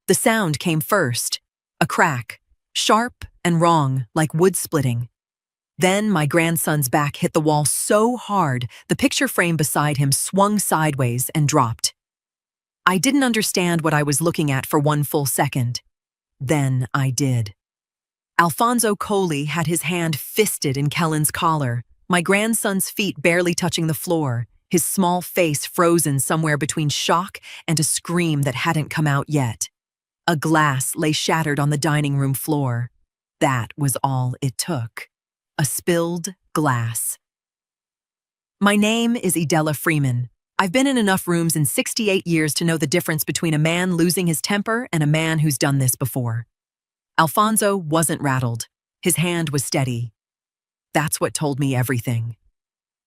The sound came first, a crack, sharp and wrong, like wood splitting. Then my grandson's back hit the wall so hard, the picture frame beside him swung sideways and dropped. I didn't understand what I was looking at for one full second. Then I did. Alfonso Coley had his hand fisted in Kellen's collar, my grandson's feet barely touching the floor, his small face frozen somewhere between shock and a scream that hadn't come out yet. A glass lay shattered on the dining room floor. That was all it took. A spilled glass. My name is Idella Freeman. I've been in enough rooms in 68 years to know the difference between a man losing his temper and a man who's done this before. Alfonso wasn't rattled. His hand was steady. That's what told me everything.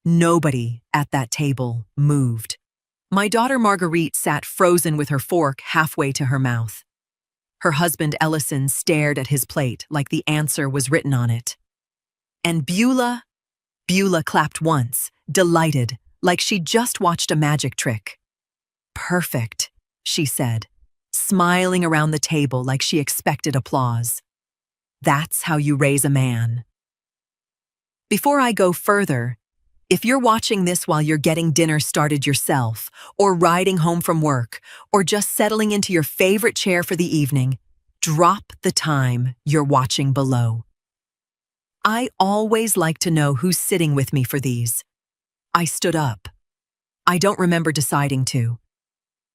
Nobody at that table moved. My daughter Marguerite sat frozen with her fork halfway to her mouth. Her husband Ellison stared at his plate like the answer was written on it. And Beulah clapped once, delighted, like she'd just watched a magic trick. "Perfect," she said, smiling around the table like she expected applause. "That's how you raise a man." Before I go further, if you're watching this while you're getting dinner started yourself, or riding home from work, or just settling into your favorite chair for the evening, drop the time you're watching below. I always like to know who's sitting with me for these. I stood up. I don't remember deciding to.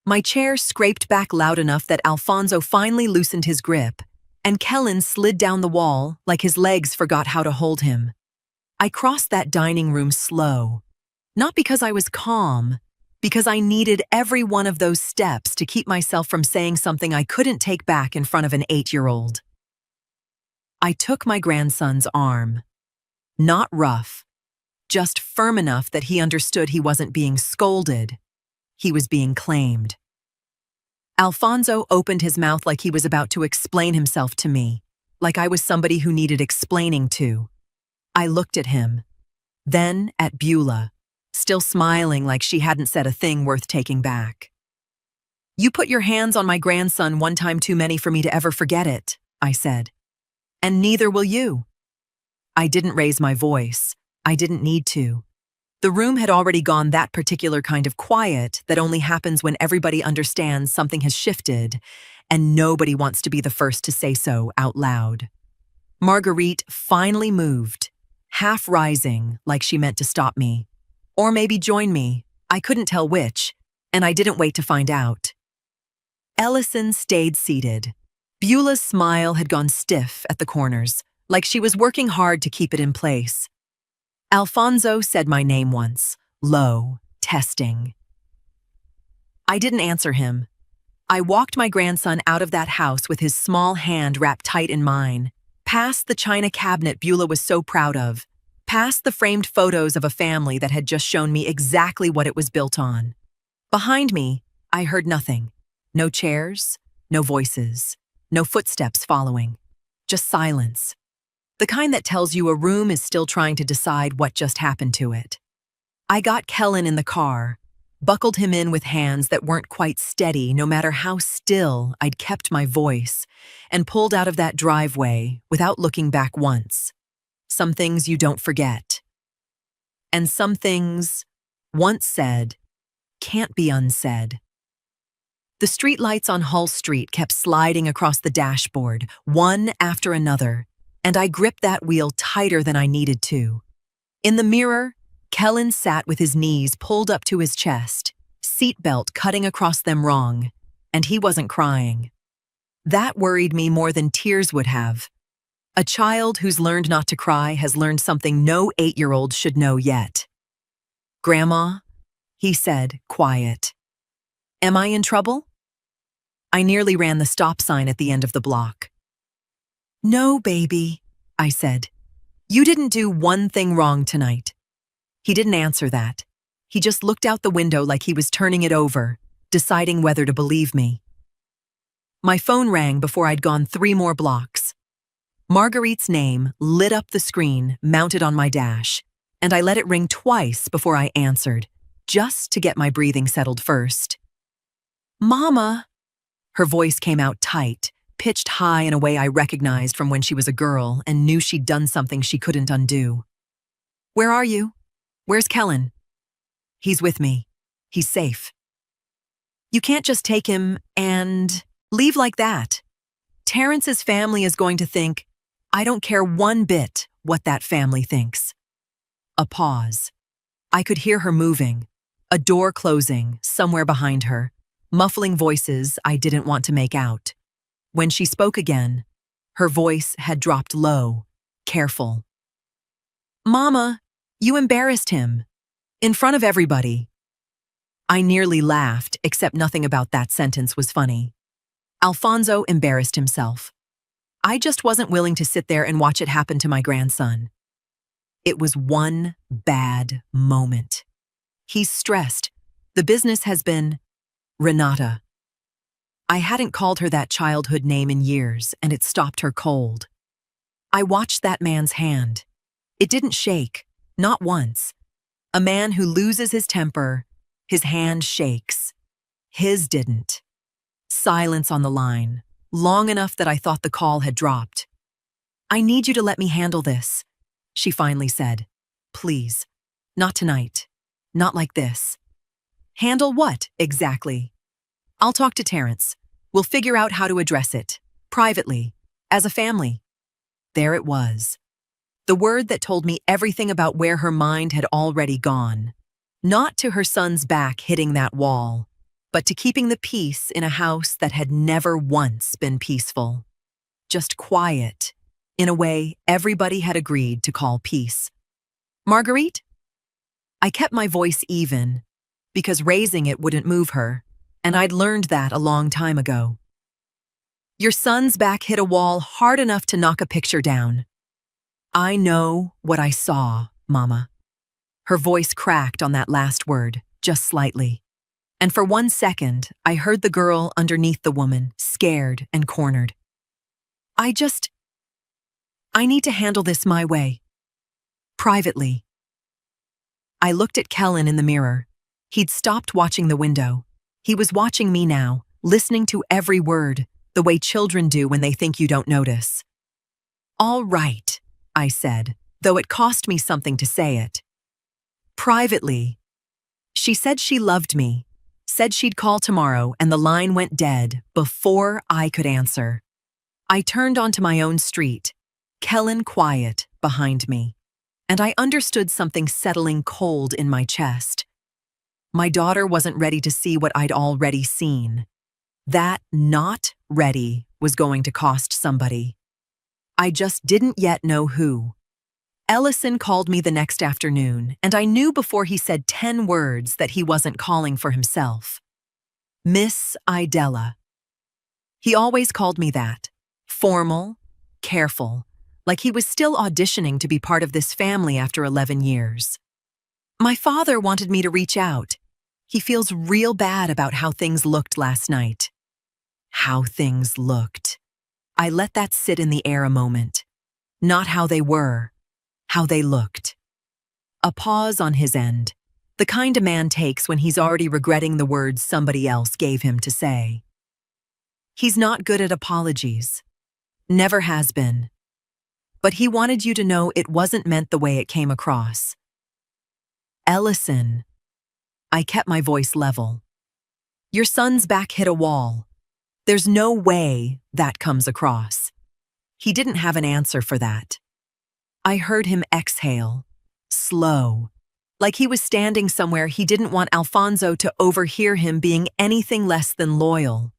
My chair scraped back loud enough that Alfonso finally loosened his grip, and Kellen slid down the wall like his legs forgot how to hold him. I crossed that dining room slow, not because I was calm, because I needed every one of those steps to keep myself from saying something I couldn't take back in front of an 8-year-old. I took my grandson's arm. Not rough, just firm enough that he understood he wasn't being scolded. He was being claimed. Alfonso opened his mouth like he was about to explain himself to me, like I was somebody who needed explaining to. I looked at him, then at Beulah, still smiling like she hadn't said a thing worth taking back. "You put your hands on my grandson one time too many for me to ever forget it," I said. "And neither will you." I didn't raise my voice. I didn't need to. The room had already gone that particular kind of quiet that only happens when everybody understands something has shifted, and nobody wants to be the first to say so out loud. Marguerite finally moved, half rising like she meant to stop me. Or maybe join me, I couldn't tell which, and I didn't wait to find out. Ellison stayed seated. Beulah's smile had gone stiff at the corners, like she was working hard to keep it in place. Alfonso said my name once, low, testing. I didn't answer him. I walked my grandson out of that house with his small hand wrapped tight in mine, past the china cabinet Beulah was so proud of, past the framed photos of a family that had just shown me exactly what it was built on. Behind me, I heard nothing. No chairs, no voices, no footsteps following. Just silence. The kind that tells you a room is still trying to decide what just happened to it. I got Kellen in the car, buckled him in with hands that weren't quite steady no matter how still I'd kept my voice, and pulled out of that driveway without looking back once. Some things you don't forget. And some things, once said, can't be unsaid. The streetlights on Hull Street kept sliding across the dashboard, one after another, and I gripped that wheel tighter than I needed to. In the mirror, Kellen sat with his knees pulled up to his chest, seatbelt cutting across them wrong, and he wasn't crying. That worried me more than tears would have. A child who's learned not to cry has learned something no 8-year-old should know yet. "Grandma," he said, quiet. "Am I in trouble?" I nearly ran the stop sign at the end of the block. "No, baby," I said. "You didn't do one thing wrong tonight." He didn't answer that. He just looked out the window like he was turning it over, deciding whether to believe me. My phone rang before I'd gone 3 more blocks. Marguerite's name lit up the screen mounted on my dash, and I let it ring twice before I answered, just to get my breathing settled first. "Mama," Her voice came out tight, pitched high in a way I recognized from when she was a girl and knew she'd done something she couldn't undo. "Where are you? Where's Kellen?" "He's with me. He's safe." "You can't just take him and leave like that. Terrence's family is going to think, I don't care one bit what that family thinks." A pause. I could hear her moving, a door closing somewhere behind her, muffling voices I didn't want to make out. When she spoke again, her voice had dropped low, careful. "Mama, you embarrassed him. In front of everybody." I nearly laughed, except nothing about that sentence was funny. Alfonso embarrassed himself. I just wasn't willing to sit there and watch it happen to my grandson. It was one bad moment. He's stressed. The business has been Renata. I hadn't called her that childhood name in years, and it stopped her cold. I watched that man's hand. It didn't shake, not once. A man who loses his temper, his hand shakes. His didn't. Silence on the line, long enough that I thought the call had dropped. "I need you to let me handle this," she finally said. "Please. Not tonight. Not like this." "Handle what, exactly?" "I'll talk to Terrence. We'll figure out how to address it. Privately. As a family." There it was. The word that told me everything about where her mind had already gone. Not to her son's back hitting that wall, but to keeping the peace in a house that had never once been peaceful. Just quiet, in a way everybody had agreed to call peace. "Marguerite?" I kept my voice even, because raising it wouldn't move her, and I'd learned that a long time ago. "Your son's back hit a wall hard enough to knock a picture down." "I know what I saw, Mama." Her voice cracked on that last word, just slightly. And for 1 second, I heard the girl underneath the woman, scared and cornered. I need to handle this my way. Privately." I looked at Kellen in the mirror. He'd stopped watching the window. He was watching me now, listening to every word, the way children do when they think you don't notice. "All right," I said, though it cost me something to say it. "Privately." She said she loved me, said she'd call tomorrow, and the line went dead before I could answer. I turned onto my own street, Kellen quiet behind me, and I understood something settling cold in my chest. My daughter wasn't ready to see what I'd already seen. That not ready was going to cost somebody. I just didn't yet know who. Ellison called me the next afternoon, and I knew before he said 10 words that he wasn't calling for himself. Miss Idella. He always called me that. Formal, careful, like he was still auditioning to be part of this family after 11 years. My father wanted me to reach out. He feels real bad about how things looked last night. How things looked. I let that sit in the air a moment. Not how they were, how they looked. A pause on his end, the kind a man takes when he's already regretting the words somebody else gave him to say. He's not good at apologies. Never has been. But he wanted you to know it wasn't meant the way it came across. Ellison. I kept my voice level. Your son's back hit a wall. There's no way that comes across. He didn't have an answer for that. I heard him exhale, slow, like he was standing somewhere he didn't want Alfonso to overhear him being anything less than loyal.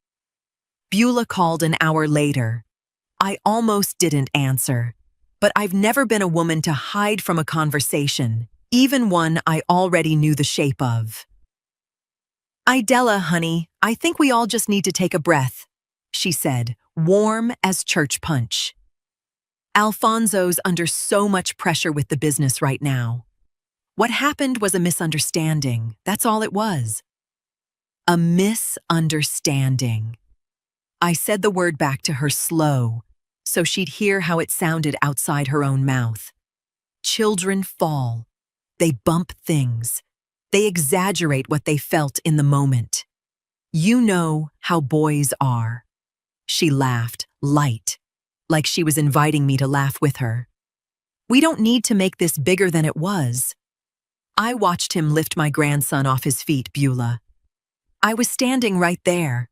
Beulah called an hour later. I almost didn't answer, but I've never been a woman to hide from a conversation, even one I already knew the shape of. Idella, honey, I think we all just need to take a breath, she said, warm as church punch. Alfonso's under so much pressure with the business right now. What happened was a misunderstanding, that's all it was. A misunderstanding. I said the word back to her slow, so she'd hear how it sounded outside her own mouth. Children fall. They bump things. They exaggerate what they felt in the moment. You know how boys are. She laughed, light, like she was inviting me to laugh with her. We don't need to make this bigger than it was. I watched him lift my grandson off his feet, Beulah. I was standing right there.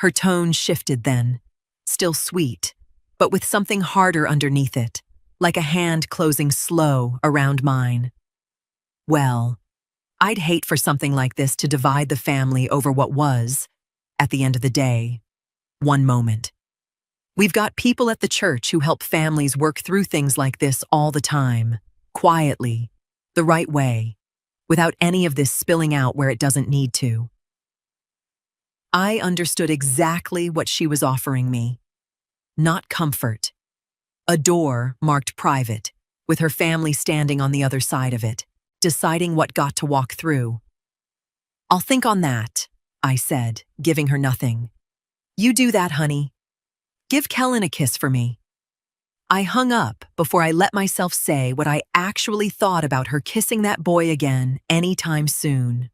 Her tone shifted then, still sweet, but with something harder underneath it, like a hand closing slow around mine. Well, I'd hate for something like this to divide the family over what was, at the end of the day, one moment. We've got people at the church who help families work through things like this all the time, quietly, the right way, without any of this spilling out where it doesn't need to. I understood exactly what she was offering me. Not comfort. A door marked private, with her family standing on the other side of it, deciding what got to walk through. I'll think on that, I said, giving her nothing. You do that, honey. Give Kellen a kiss for me. I hung up before I let myself say what I actually thought about her kissing that boy again anytime soon.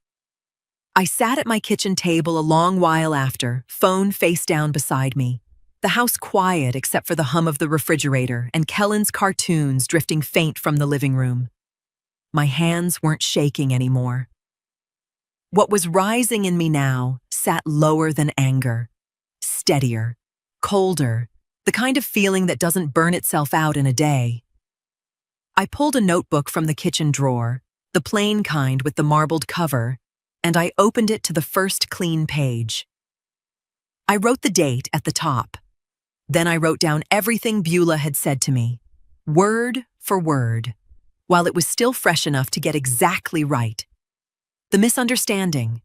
I sat at my kitchen table a long while after, phone face down beside me. The house quiet except for the hum of the refrigerator and Kellen's cartoons drifting faint from the living room. My hands weren't shaking anymore. What was rising in me now sat lower than anger, steadier, colder, the kind of feeling that doesn't burn itself out in a day. I pulled a notebook from the kitchen drawer, the plain kind with the marbled cover, and I opened it to the first clean page. I wrote the date at the top. Then I wrote down everything Beulah had said to me, word for word, while it was still fresh enough to get exactly right. The misunderstanding.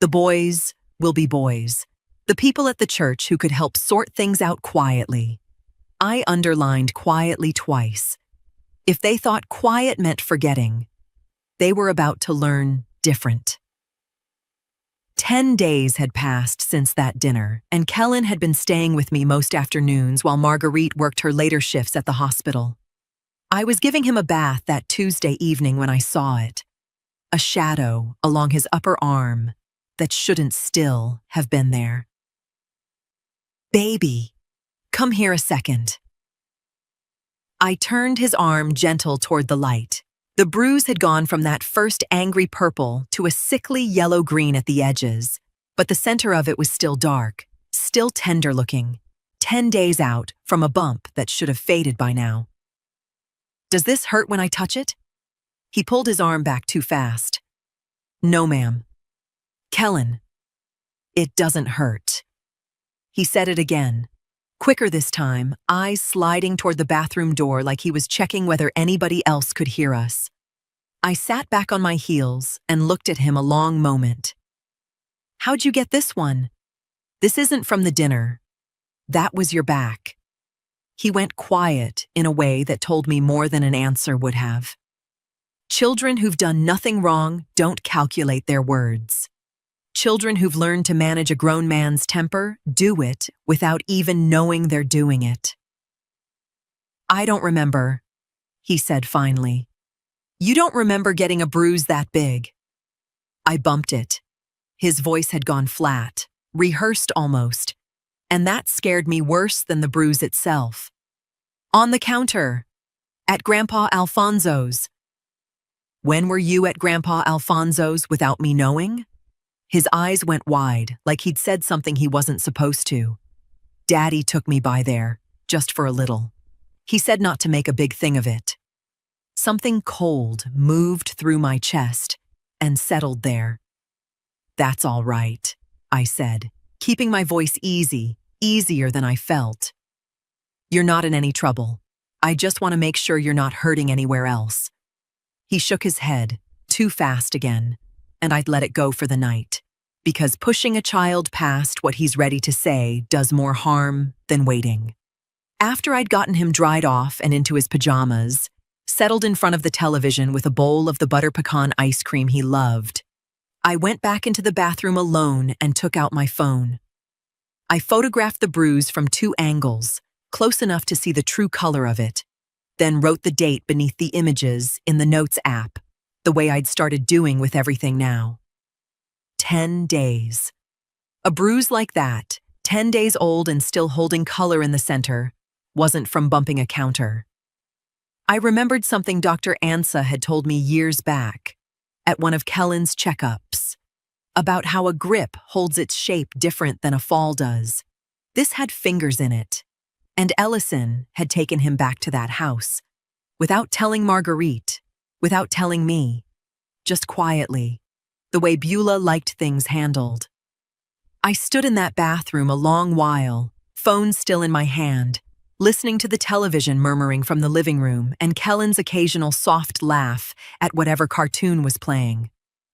The boys will be boys. The people at the church who could help sort things out quietly. I underlined quietly twice. If they thought quiet meant forgetting, they were about to learn different. 10 days had passed since that dinner, and Kellen had been staying with me most afternoons while Marguerite worked her later shifts at the hospital. I was giving him a bath that Tuesday evening when I saw it. A shadow along his upper arm that shouldn't still have been there. Baby, come here a second. I turned his arm gentle toward the light. The bruise had gone from that first angry purple to a sickly yellow-green at the edges, but the center of it was still dark, still tender-looking, 10 days out from a bump that should have faded by now. Does this hurt when I touch it? He pulled his arm back too fast. No, ma'am. Kellen, it doesn't hurt. He said it again, quicker this time, eyes sliding toward the bathroom door like he was checking whether anybody else could hear us. I sat back on my heels and looked at him a long moment. How'd you get this one? This isn't from the dinner. That was your back. He went quiet in a way that told me more than an answer would have. Children who've done nothing wrong don't calculate their words. Children who've learned to manage a grown man's temper do it without even knowing they're doing it. I don't remember, he said finally. You don't remember getting a bruise that big. I bumped it. His voice had gone flat, rehearsed almost, and that scared me worse than the bruise itself. On the counter, at Grandpa Alfonso's. When were you at Grandpa Alfonso's without me knowing? His eyes went wide, like he'd said something he wasn't supposed to. Daddy took me by there, just for a little. He said not to make a big thing of it. Something cold moved through my chest and settled there. That's all right, I said, keeping my voice easy, easier than I felt. You're not in any trouble. I just want to make sure you're not hurting anywhere else. He shook his head, too fast again, and I'd let it go for the night, because pushing a child past what he's ready to say does more harm than waiting. After I'd gotten him dried off and into his pajamas, settled in front of the television with a bowl of the butter pecan ice cream he loved, I went back into the bathroom alone and took out my phone. I photographed the bruise from 2 angles, close enough to see the true color of it, then wrote the date beneath the images in the Notes app, the way I'd started doing with everything now. 10 days. A bruise like that, 10 days old and still holding color in the center, wasn't from bumping a counter. I remembered something Dr. Ansa had told me years back, at one of Kellen's checkups, about how a grip holds its shape different than a fall does. This had fingers in it, and Ellison had taken him back to that house, without telling Marguerite, without telling me, just quietly, the way Beulah liked things handled. I stood in that bathroom a long while, phone still in my hand, listening to the television murmuring from the living room and Kellen's occasional soft laugh at whatever cartoon was playing,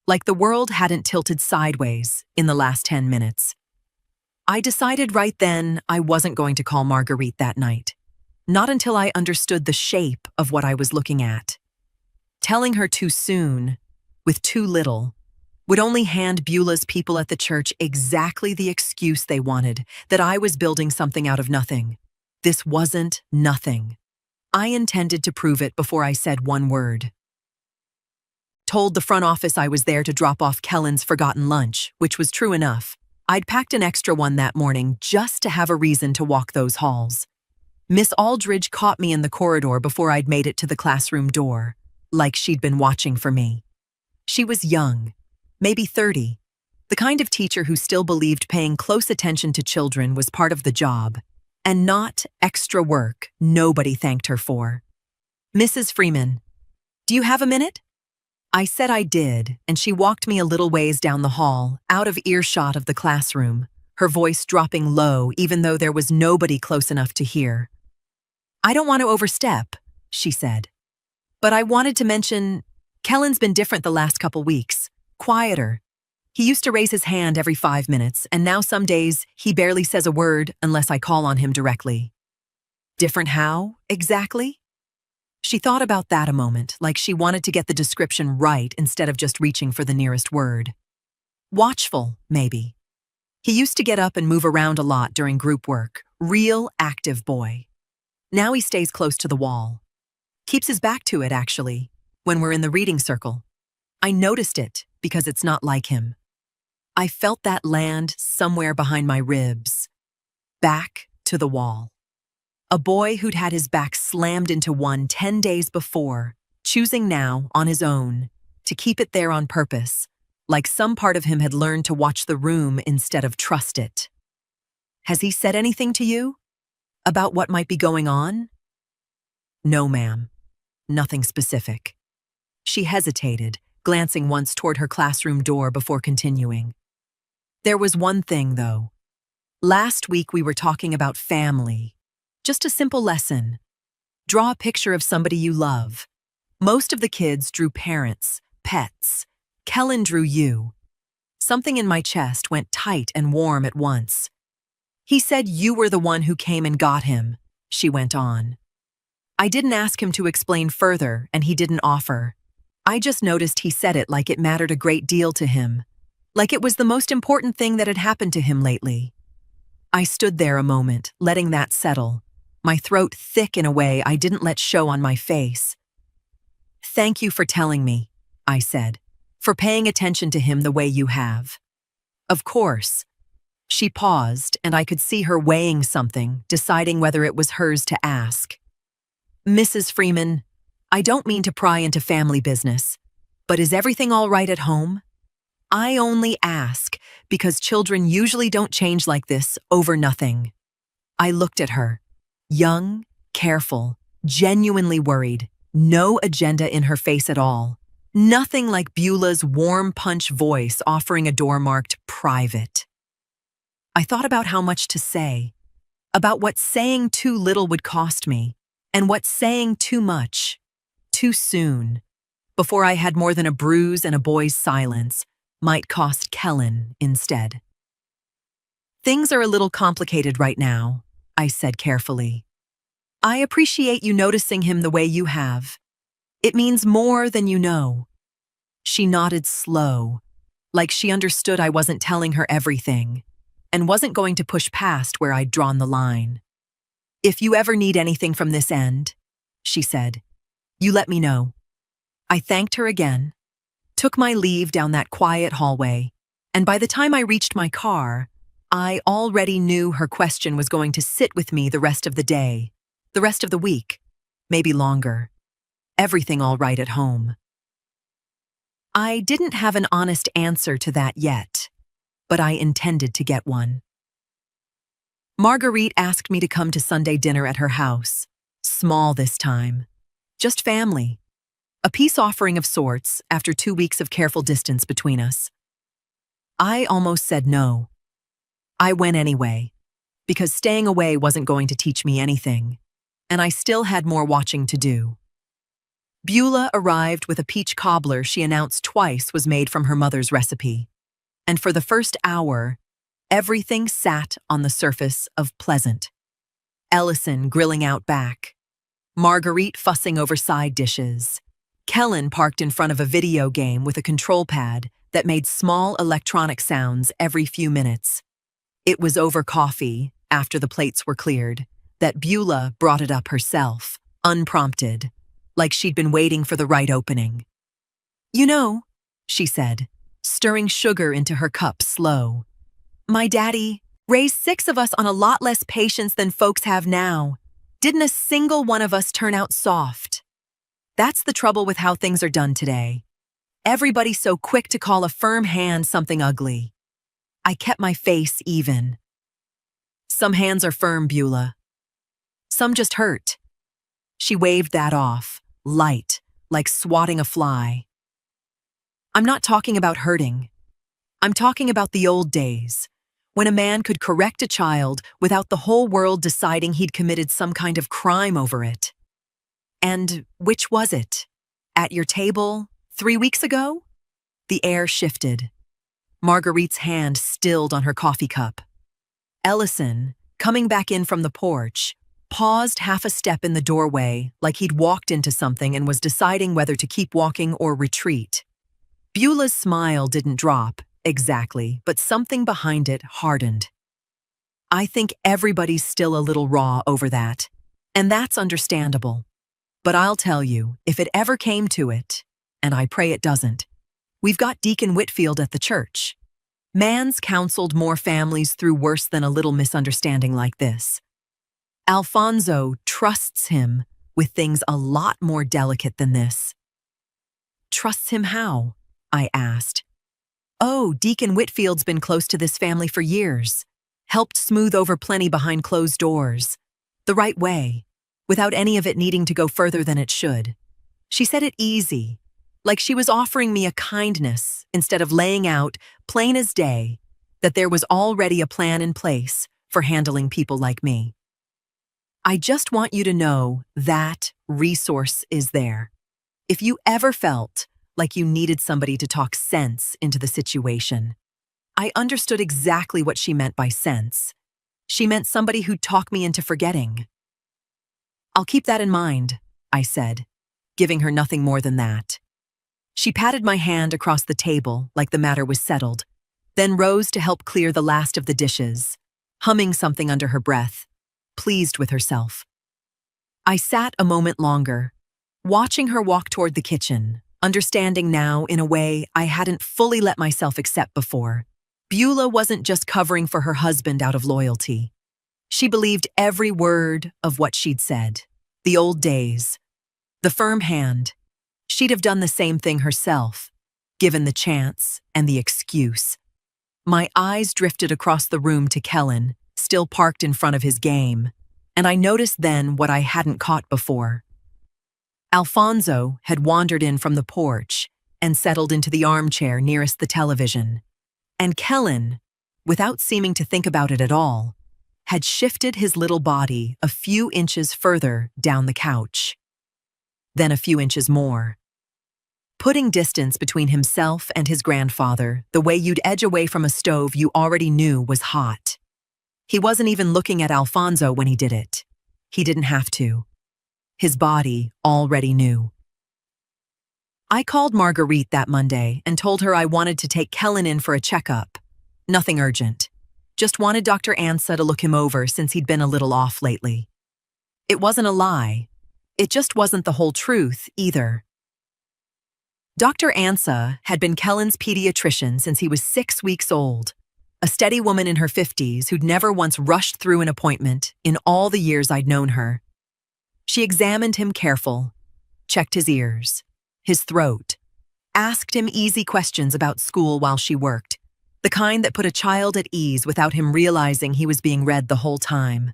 like the world hadn't tilted sideways in the last 10 minutes. I decided right then I wasn't going to call Marguerite that night, not until I understood the shape of what I was looking at. Telling her too soon, with too little, would only hand Beulah's people at the church exactly the excuse they wanted, that I was building something out of nothing. This wasn't nothing. I intended to prove it before I said one word. Told the front office I was there to drop off Kellen's forgotten lunch, which was true enough. I'd packed an extra one that morning just to have a reason to walk those halls. Miss Aldridge caught me in the corridor before I'd made it to the classroom door, like she'd been watching for me. She was young, maybe 30, the kind of teacher who still believed paying close attention to children was part of the job, and not extra work nobody thanked her for. "Mrs. Freeman, do you have a minute?" I said I did, and she walked me a little ways down the hall, out of earshot of the classroom, her voice dropping low even though there was nobody close enough to hear. "I don't want to overstep," she said, "but I wanted to mention, Kellen's been different the last couple weeks, quieter. He used to raise his hand every 5 minutes, and now some days he barely says a word unless I call on him directly." Different how, exactly? She thought about that a moment, like she wanted to get the description right instead of just reaching for the nearest word. Watchful, maybe. He used to get up and move around a lot during group work. Real active boy. Now he stays close to the wall. Keeps his back to it, actually, when we're in the reading circle. I noticed it because it's not like him. I felt that land somewhere behind my ribs. Back to the wall. A boy who'd had his back slammed into one 10 days before, choosing now, on his own, to keep it there on purpose, like some part of him had learned to watch the room instead of trust it. "Has he said anything to you? About what might be going on?" "No, ma'am. Nothing specific." She hesitated, glancing once toward her classroom door before continuing. "There was one thing, though. Last week we were talking about family. Just a simple lesson. Draw a picture of somebody you love. Most of the kids drew parents, pets. Kellen drew you." Something in my chest went tight and warm at once. "He said you were the one who came and got him," she went on. I didn't ask him to explain further, and he didn't offer. I just noticed he said it like it mattered a great deal to him, like it was the most important thing that had happened to him lately. I stood there a moment, letting that settle, my throat thick in a way I didn't let show on my face. "Thank you for telling me," I said, "for paying attention to him the way you have." "Of course." She paused, and I could see her weighing something, deciding whether it was hers to ask. "Mrs. Freeman, I don't mean to pry into family business, but is everything all right at home? I only ask because children usually don't change like this over nothing." I looked at her. Young, careful, genuinely worried, no agenda in her face at all. Nothing like Beulah's warm punch voice offering a door marked private. I thought about how much to say, about what saying too little would cost me, and what saying too much, too soon, before I had more than a bruise and a boy's silence, might cost Kellen instead. "Things are a little complicated right now," I said carefully. "I appreciate you noticing him the way you have. It means more than you know." She nodded slow, like she understood I wasn't telling her everything, and wasn't going to push past where I'd drawn the line. "If you ever need anything from this end," she said, "you let me know." I thanked her again, took my leave down that quiet hallway, and by the time I reached my car, I already knew her question was going to sit with me the rest of the day, the rest of the week, maybe longer. Everything all right at home. I didn't have an honest answer to that yet, but I intended to get one. Marguerite asked me to come to Sunday dinner at her house. Small this time. Just family. A peace offering of sorts after 2 weeks of careful distance between us. I almost said no. I went anyway, because staying away wasn't going to teach me anything, and I still had more watching to do. Beulah arrived with a peach cobbler she announced twice was made from her mother's recipe, and for the first hour, everything sat on the surface of pleasant. Ellison grilling out back, Marguerite fussing over side dishes, Kellen parked in front of a video game with a control pad that made small electronic sounds every few minutes. It was over coffee, after the plates were cleared, that Beulah brought it up herself, unprompted, like she'd been waiting for the right opening. "You know," she said, stirring sugar into her cup slow, "my daddy raised 6 of us on a lot less patience than folks have now. Didn't a single one of us turn out soft. That's the trouble with how things are done today. Everybody's so quick to call a firm hand something ugly." I kept my face even. "Some hands are firm, Beulah. Some just hurt." She waved that off, light, like swatting a fly. "I'm not talking about hurting. I'm talking about the old days, when a man could correct a child without the whole world deciding he'd committed some kind of crime over it. And which was it? At your table 3 weeks ago?" The air shifted. Marguerite's hand stilled on her coffee cup. Ellison, coming back in from the porch, paused half a step in the doorway like he'd walked into something and was deciding whether to keep walking or retreat. Beulah's smile didn't drop, exactly, but something behind it hardened. "I think everybody's still a little raw over that, and that's understandable. But I'll tell you, if it ever came to it, and I pray it doesn't, we've got Deacon Whitfield at the church. Man's counseled more families through worse than a little misunderstanding like this. Alfonso trusts him with things a lot more delicate than this." "Trusts him how?" I asked. "Oh, Deacon Whitfield's been close to this family for years. Helped smooth over plenty behind closed doors. The right way, without any of it needing to go further than it should. She said it easy, like she was offering me a kindness instead of laying out, plain as day, that there was already a plan in place for handling people like me. I just want you to know that resource is there. If you ever felt like you needed somebody to talk sense into the situation." I understood exactly what she meant by sense. She meant somebody who'd talk me into forgetting. "I'll keep that in mind," I said, giving her nothing more than that. She patted my hand across the table like the matter was settled, then rose to help clear the last of the dishes, humming something under her breath, pleased with herself. I sat a moment longer, watching her walk toward the kitchen, understanding now in a way I hadn't fully let myself accept before. Beulah wasn't just covering for her husband out of loyalty. She believed every word of what she'd said. The old days. The firm hand. She'd have done the same thing herself, given the chance and the excuse. My eyes drifted across the room to Kellen, still parked in front of his game, and I noticed then what I hadn't caught before. Alfonso had wandered in from the porch and settled into the armchair nearest the television, and Kellen, without seeming to think about it at all, had shifted his little body a few inches further down the couch. Then a few inches more. Putting distance between himself and his grandfather the way you'd edge away from a stove you already knew was hot. He wasn't even looking at Alfonso when he did it. He didn't have to. His body already knew. I called Marguerite that Monday and told her I wanted to take Kellen in for a checkup. Nothing urgent. Just wanted Dr. Ansa to look him over since he'd been a little off lately. It wasn't a lie. It just wasn't the whole truth either. Dr. Ansa had been Kellen's pediatrician since he was 6 weeks old. a steady woman in her 50s who'd never once rushed through an appointment in all the years I'd known her. She examined him careful, checked his ears, his throat, asked him easy questions about school while she worked, the kind that put a child at ease without him realizing he was being read the whole time.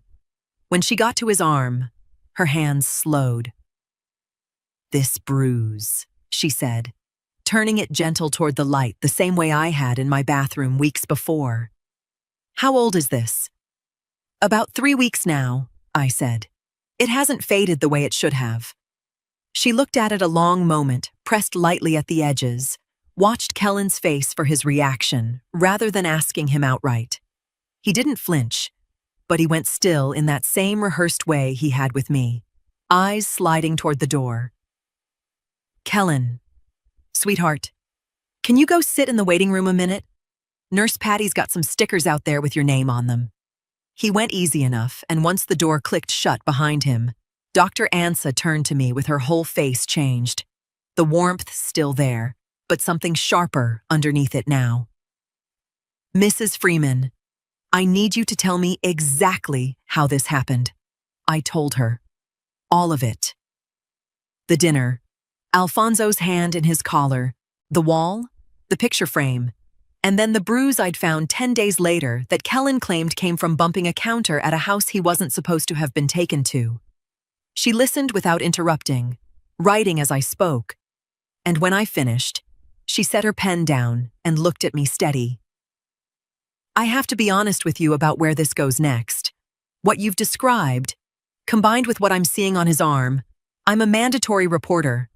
When she got to his arm, her hands slowed. "This bruise," she said, turning it gentle toward the light the same way I had in my bathroom weeks before. "How old is this?" "About 3 weeks now," I said. "It hasn't faded the way it should have." She looked at it a long moment, pressed lightly at the edges, watched Kellen's face for his reaction, rather than asking him outright. He didn't flinch, but he went still in that same rehearsed way he had with me, eyes sliding toward the door. "Kellen, sweetheart, can you go sit in the waiting room a minute? Nurse Patty's got some stickers out there with your name on them." He went easy enough, and once the door clicked shut behind him, Dr. Ansa turned to me with her whole face changed. The warmth still there, but something sharper underneath it now. "Mrs. Freeman, I need you to tell me exactly how this happened." I told her. All of it. The dinner, Alfonso's hand in his collar, the wall, the picture frame, and then the bruise I'd found 10 days later that Kellen claimed came from bumping a counter at a house he wasn't supposed to have been taken to. She listened without interrupting, writing as I spoke, and when I finished, she set her pen down and looked at me steady. "I have to be honest with you about where this goes next. What you've described, combined with what I'm seeing on his arm, I'm a mandatory reporter.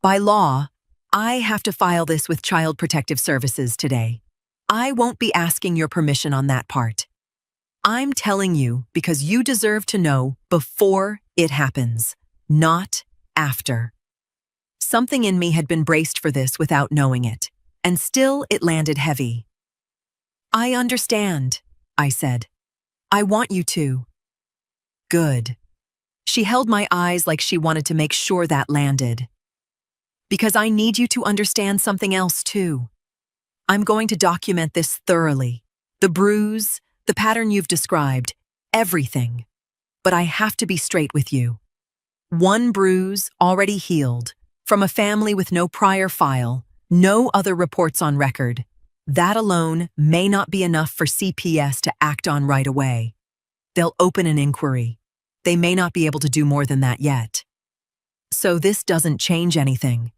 By law, I have to file this with Child Protective Services today. I won't be asking your permission on that part. I'm telling you because you deserve to know before it happens, not after." Something in me had been braced for this without knowing it, and still it landed heavy. "I understand," I said. "I want you to." "Good." She held my eyes like she wanted to make sure that landed. "Because I need you to understand something else too. I'm going to document this thoroughly. The bruise, the pattern you've described, everything. But I have to be straight with you. One bruise already healed, from a family with no prior file, no other reports on record. That alone may not be enough for CPS to act on right away. They'll open an inquiry. They may not be able to do more than that yet. So this doesn't change anything.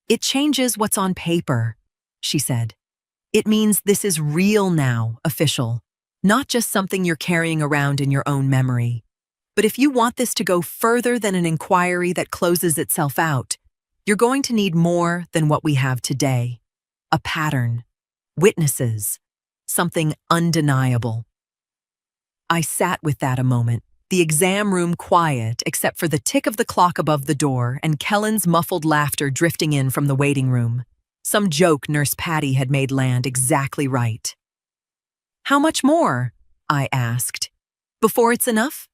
It changes what's on paper," she said. "It means this is real now, official, not just something you're carrying around in your own memory. But if you want this to go further than an inquiry that closes itself out, you're going to need more than what we have today. A pattern, witnesses, something undeniable." I sat with that a moment, the exam room quiet except for the tick of the clock above the door and Kellen's muffled laughter drifting in from the waiting room. Some joke Nurse Patty had made land exactly right. "How much more?" I asked. "Before it's enough?"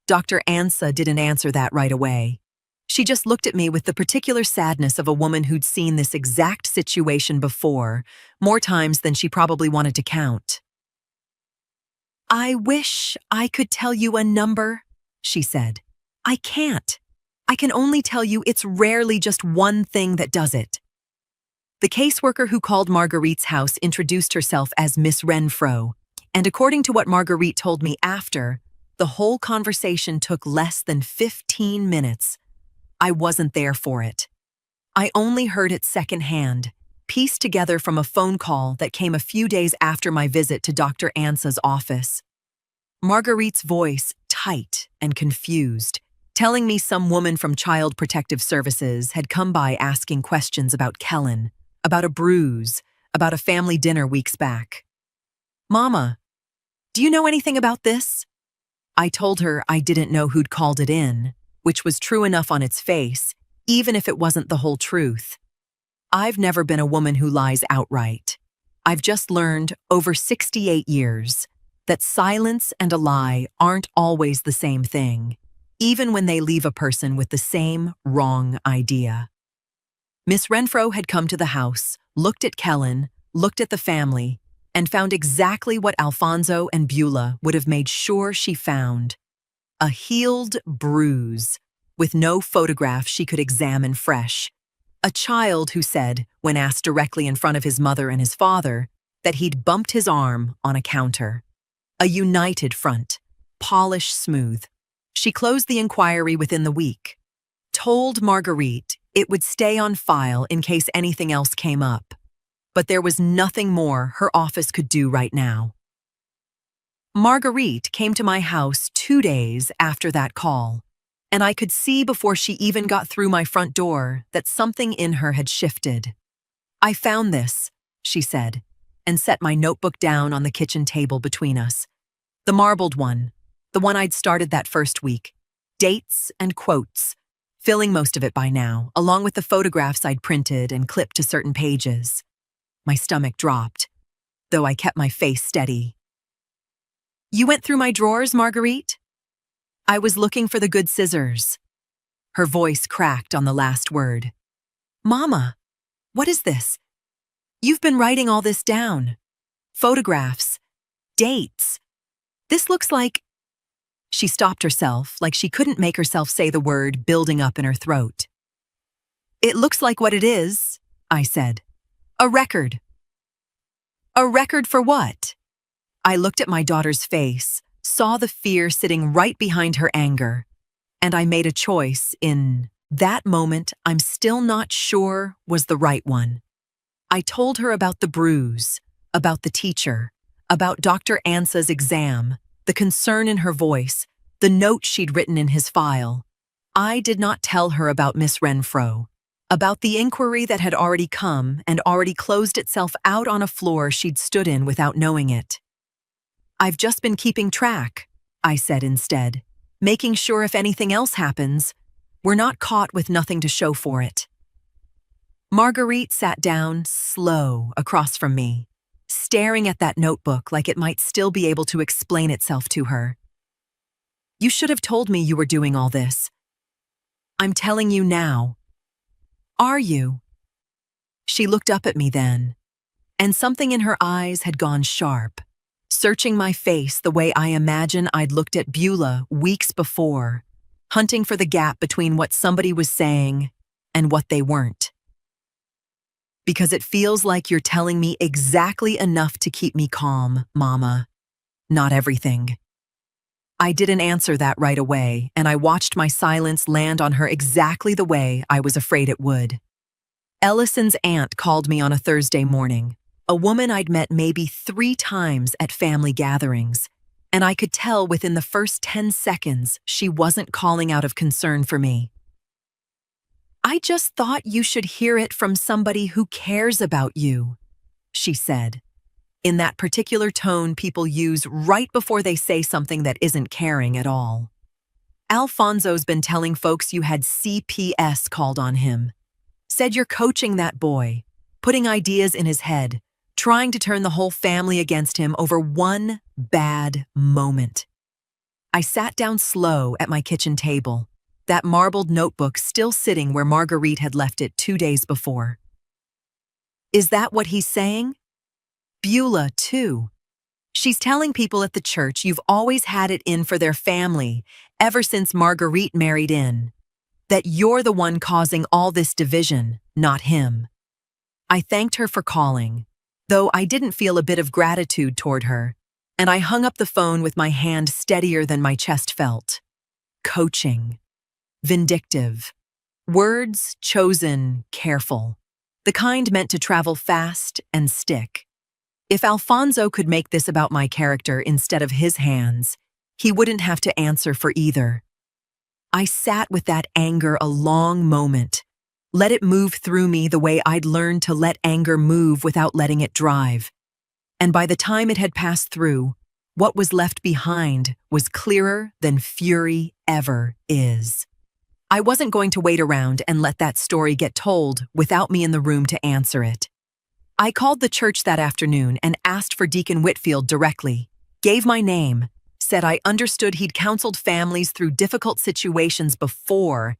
Dr. Ansa didn't answer that right away. She just looked at me with the particular sadness of a woman who'd seen this exact situation before, more times than she probably wanted to count. "I wish I could tell you a number," she said. "I can't. I can only tell you it's rarely just one thing that does it." The caseworker who called Marguerite's house introduced herself as Miss Renfro, and according to what Marguerite told me after, the whole conversation took less than 15 minutes. I wasn't there for it. I only heard it secondhand, pieced together from a phone call that came a few days after my visit to Dr. Ansa's office. Marguerite's voice, tight and confused, telling me some woman from Child Protective Services had come by asking questions about Kellen, about a bruise, about a family dinner weeks back. "Mama, do you know anything about this?" I told her I didn't know who'd called it in, which was true enough on its face, even if it wasn't the whole truth. I've never been a woman who lies outright. I've just learned, over 68 years, that silence and a lie aren't always the same thing, even when they leave a person with the same wrong idea. Miss Renfro had come to the house, looked at Kellen, looked at the family, and found exactly what Alfonso and Beulah would have made sure she found: a healed bruise, with no photograph she could examine fresh. A child who said, when asked directly in front of his mother and his father, that he'd bumped his arm on a counter. A united front, polished smooth. She closed the inquiry within the week, told Marguerite it would stay on file in case anything else came up. But there was nothing more her office could do right now. Marguerite came to my house 2 days after that call, and I could see before she even got through my front door that something in her had shifted. "I found this," she said, and set my notebook down on the kitchen table between us. The marbled one, the one I'd started that first week. Dates and quotes, filling most of it by now, along with the photographs I'd printed and clipped to certain pages. My stomach dropped, though I kept my face steady. "You went through my drawers, Marguerite?" "I was looking for the good scissors." Her voice cracked on the last word. "Mama, what is this? You've been writing all this down. Photographs, dates. This looks like—" She stopped herself, like she couldn't make herself say the word building up in her throat. "It looks like what it is," I said. "A record." "A record for what?" I looked at my daughter's face, saw the fear sitting right behind her anger, and I made a choice in that moment I'm still not sure was the right one. I told her about the bruise, about the teacher, about Dr. Ansa's exam, the concern in her voice, the note she'd written in his file. I did not tell her about Miss Renfro, about the inquiry that had already come and already closed itself out on a floor she'd stood in without knowing it. "I've just been keeping track," I said instead, "making sure if anything else happens, we're not caught with nothing to show for it." Marguerite sat down, slow, across from me, staring at that notebook like it might still be able to explain itself to her. "You should have told me you were doing all this. I'm telling you now." "Are you?" She looked up at me then, and something in her eyes had gone sharp, searching my face the way I imagine I'd looked at Beulah weeks before, hunting for the gap between what somebody was saying and what they weren't. "Because it feels like you're telling me exactly enough to keep me calm, Mama. Not everything." I didn't answer that right away, and I watched my silence land on her exactly the way I was afraid it would. Ellison's aunt called me on a Thursday morning, a woman I'd met maybe 3 times at family gatherings, and I could tell within the first 10 seconds she wasn't calling out of concern for me. "I just thought you should hear it from somebody who cares about you," she said, in that particular tone people use right before they say something that isn't caring at all. "Alfonso's been telling folks you had CPS called on him. Said you're coaching that boy, putting ideas in his head, trying to turn the whole family against him over one bad moment." I sat down slow at my kitchen table, that marbled notebook still sitting where Marguerite had left it 2 days before. "Is that what he's saying?" "Beulah, too. She's telling people at the church you've always had it in for their family ever since Marguerite married in, that you're the one causing all this division, not him." I thanked her for calling, though I didn't feel a bit of gratitude toward her, and I hung up the phone with my hand steadier than my chest felt. Coaching. Vindictive. Words chosen careful. The kind meant to travel fast and stick. If Alfonso could make this about my character instead of his hands, he wouldn't have to answer for either. I sat with that anger a long moment, let it move through me the way I'd learned to let anger move without letting it drive. And by the time it had passed through, what was left behind was clearer than fury ever is. I wasn't going to wait around and let that story get told without me in the room to answer it. I called the church that afternoon and asked for Deacon Whitfield directly, gave my name, said I understood he'd counseled families through difficult situations before,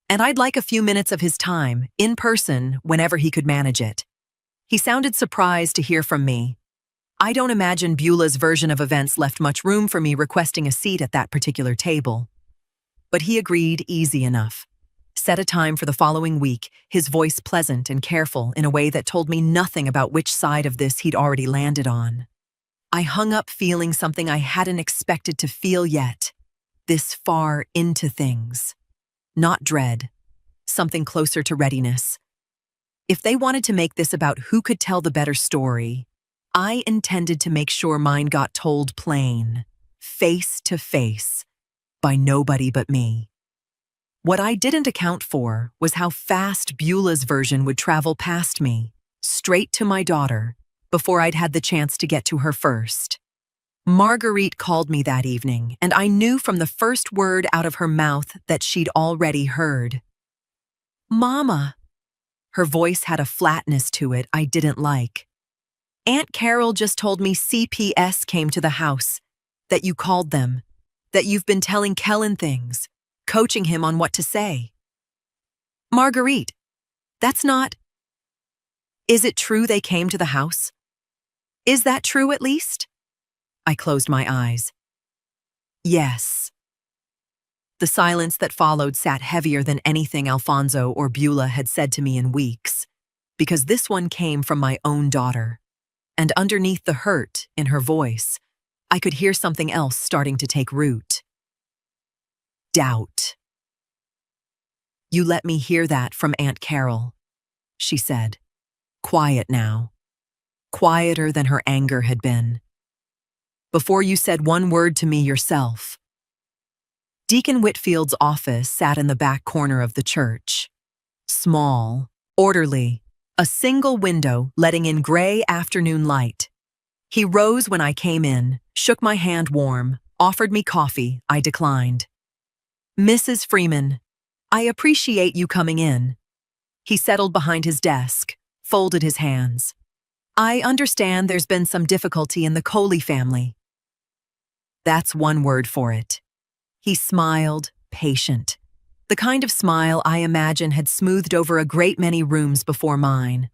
and I'd like a few minutes of his time, in person, whenever he could manage it. He sounded surprised to hear from me. I don't imagine Beulah's version of events left much room for me requesting a seat at that particular table. But he agreed easy enough. Set a time for the following week, his voice pleasant and careful in a way that told me nothing about which side of this he'd already landed on. I hung up feeling something I hadn't expected to feel yet, this far into things. Not dread, something closer to readiness. If they wanted to make this about who could tell the better story, I intended to make sure mine got told plain, face to face, by nobody but me. What I didn't account for was how fast Beulah's version would travel past me, straight to my daughter, before I'd had the chance to get to her first. Marguerite called me that evening, and I knew from the first word out of her mouth that she'd already heard. "Mama." Her voice had a flatness to it I didn't like. "Aunt Carol just told me CPS came to the house, that you called them, that you've been telling Kellen things, coaching him on what to say." "Marguerite, that's not... Is it true they came to the house? Is that true at least?" I closed my eyes. Yes. The silence that followed sat heavier than anything Alfonso or Beulah had said to me in weeks, because this one came from my own daughter. And underneath the hurt in her voice, I could hear something else starting to take root. Doubt. "You let me hear that from Aunt Carol," she said. Quiet now. Quieter than her anger had been. "Before you said one word to me yourself." Deacon Whitfield's office sat in the back corner of the church. Small, orderly, a single window letting in gray afternoon light. He rose when I came in, shook my hand warm, offered me coffee. I declined. "Mrs. Freeman, I appreciate you coming in." He settled behind his desk, folded his hands. "I understand there's been some difficulty in the Coley family." That's one word for it. He smiled, patient. The kind of smile I imagine had smoothed over a great many rooms before mine.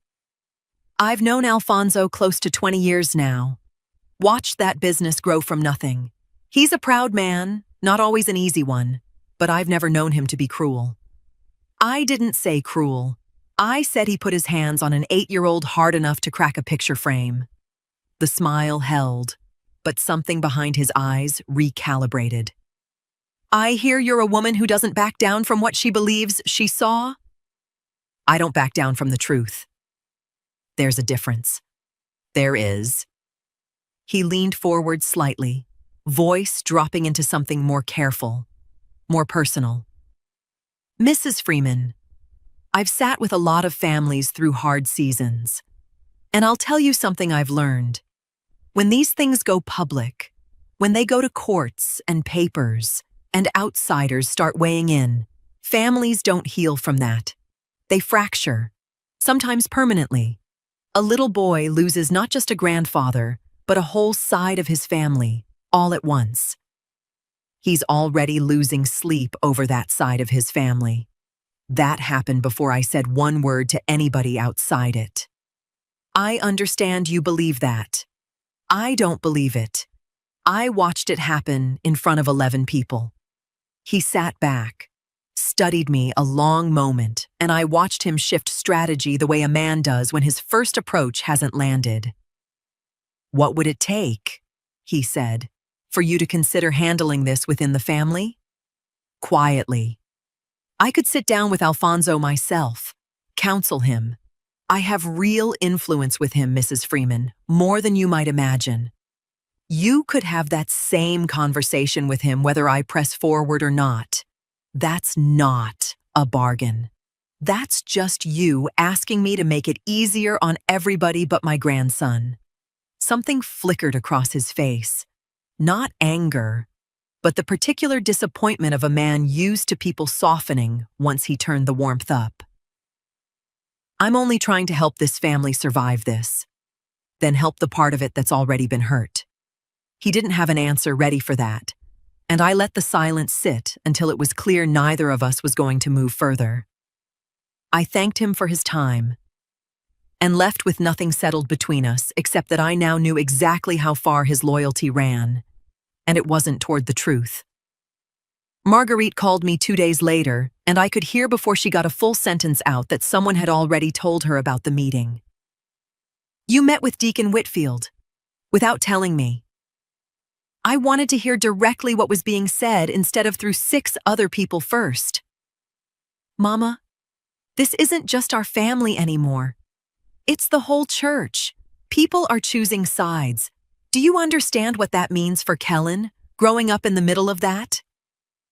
"I've known Alfonso close to 20 years now. Watched that business grow from nothing. He's a proud man, not always an easy one, but I've never known him to be cruel." I didn't say cruel. I said he put his hands on an 8-year-old hard enough to crack a picture frame. The smile held, but something behind his eyes recalibrated. "I hear you're a woman who doesn't back down from what she believes she saw?" "I don't back down from the truth." "There's a difference." "There is." He leaned forward slightly, voice dropping into something more careful, more personal. "Mrs. Freeman, I've sat with a lot of families through hard seasons, and I'll tell you something I've learned. When these things go public, when they go to courts and papers, and outsiders start weighing in, families don't heal from that. They fracture, sometimes permanently. A little boy loses not just a grandfather, but a whole side of his family, all at once. He's already losing sleep over that side of his family. That happened before I said one word to anybody outside it. I understand you believe that. I don't believe it. I watched it happen in front of 11 people. He sat back, studied me a long moment, and I watched him shift strategy the way a man does when his first approach hasn't landed. "What would it take," he said, "for you to consider handling this within the family?" Quietly. "I could sit down with Alfonso myself, counsel him. I have real influence with him, Mrs. Freeman, more than you might imagine. You could have that same conversation with him whether I press forward or not. That's not a bargain. That's just you asking me to make it easier on everybody but my grandson." Something flickered across his face. Not anger, but the particular disappointment of a man used to people softening once he turned the warmth up. "I'm only trying to help this family survive this, then help the part of it that's already been hurt." He didn't have an answer ready for that, and I let the silence sit until it was clear neither of us was going to move further. I thanked him for his time, and left with nothing settled between us except that I now knew exactly how far his loyalty ran, and it wasn't toward the truth. Marguerite called me 2 days later, and I could hear before she got a full sentence out that someone had already told her about the meeting. "You met with Deacon Whitfield, without telling me." I wanted to hear directly what was being said instead of through 6 other people first. "Mama, this isn't just our family anymore. It's the whole church. People are choosing sides. Do you understand what that means for Kellen, growing up in the middle of that?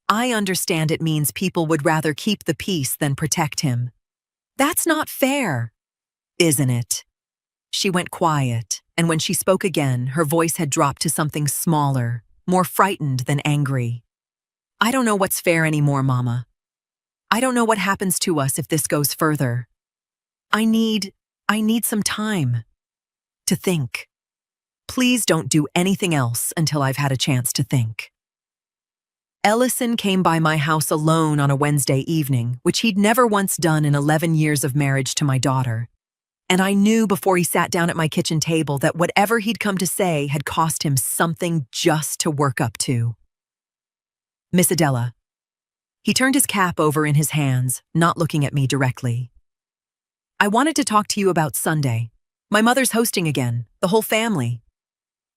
I understand it means people would rather keep the peace than protect him. That's not fair, isn't it?" She went quiet, and when she spoke again, her voice had dropped to something smaller, more frightened than angry. "I don't know what's fair anymore, Mama. I don't know what happens to us if this goes further. I need some time to think. Please don't do anything else until I've had a chance to think." Ellison came by my house alone on a Wednesday evening, which he'd never once done in 11 years of marriage to my daughter. And I knew before he sat down at my kitchen table that whatever he'd come to say had cost him something just to work up to. "Miss Adela." He turned his cap over in his hands, not looking at me directly. "I wanted to talk to you about Sunday. My mother's hosting again, the whole family.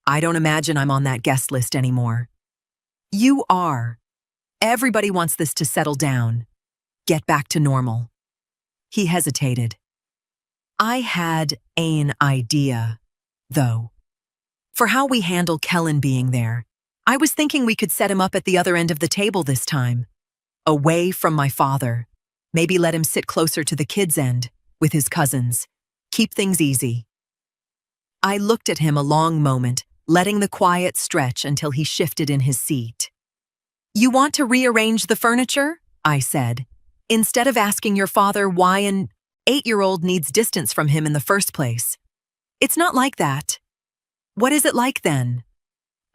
I don't imagine I'm on that guest list anymore. You are. Everybody wants this to settle down. Get back to normal." He hesitated. I had an idea, though. For how we handle Kellen being there, I was thinking we could set him up at the other end of the table this time. Away from my father. Maybe let him sit closer to the kids' end, with his cousins. Keep things easy. I looked at him a long moment, letting the quiet stretch until he shifted in his seat. "You want to rearrange the furniture?" I said, "instead of asking your father why an 8-year-old needs distance from him in the first place. It's not like that." "What is it like then?"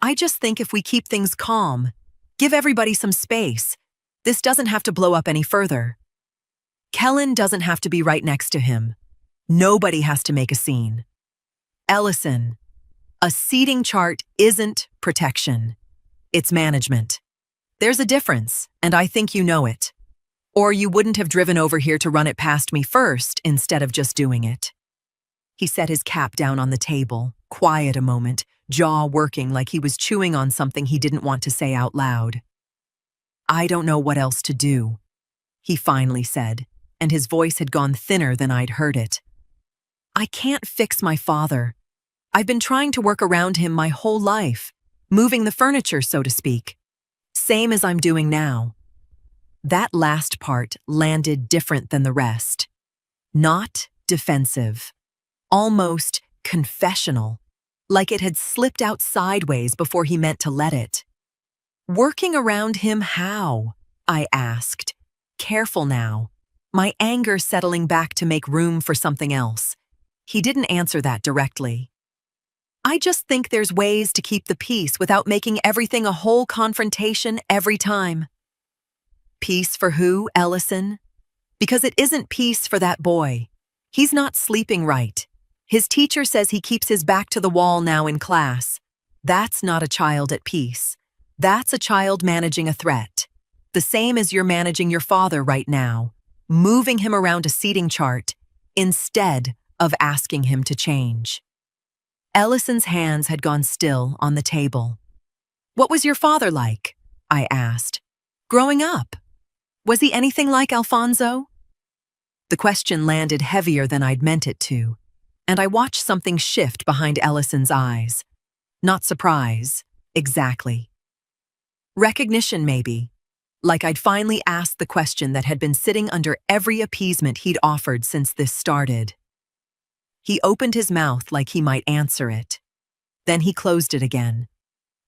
"I just think if we keep things calm, give everybody some space, this doesn't have to blow up any further. Kellen doesn't have to be right next to him. Nobody has to make a scene. Ellison, a seating chart isn't protection. It's management. There's a difference, and I think you know it. Or you wouldn't have driven over here to run it past me first instead of just doing it." He set his cap down on the table, quiet a moment, jaw working like he was chewing on something he didn't want to say out loud. "I don't know what else to do," he finally said, and his voice had gone thinner than I'd heard it. "I can't fix my father. I've been trying to work around him my whole life, moving the furniture, so to speak. Same as I'm doing now." That last part landed different than the rest. Not defensive. Almost confessional, like it had slipped out sideways before he meant to let it. "Working around him how?" I asked, careful now, my anger settling back to make room for something else. He didn't answer that directly. "I just think there's ways to keep the peace without making everything a whole confrontation every time." "Peace for who, Ellison? Because it isn't peace for that boy. He's not sleeping right. His teacher says he keeps his back to the wall now in class. That's not a child at peace. That's a child managing a threat. The same as you're managing your father right now, moving him around a seating chart instead of asking him to change." Ellison's hands had gone still on the table. "What was your father like?" I asked. "Growing up? Was he anything like Alfonso?" The question landed heavier than I'd meant it to, and I watched something shift behind Ellison's eyes. Not surprise, exactly. Recognition, maybe. Like I'd finally asked the question that had been sitting under every appeasement he'd offered since this started. He opened his mouth like he might answer it. Then he closed it again,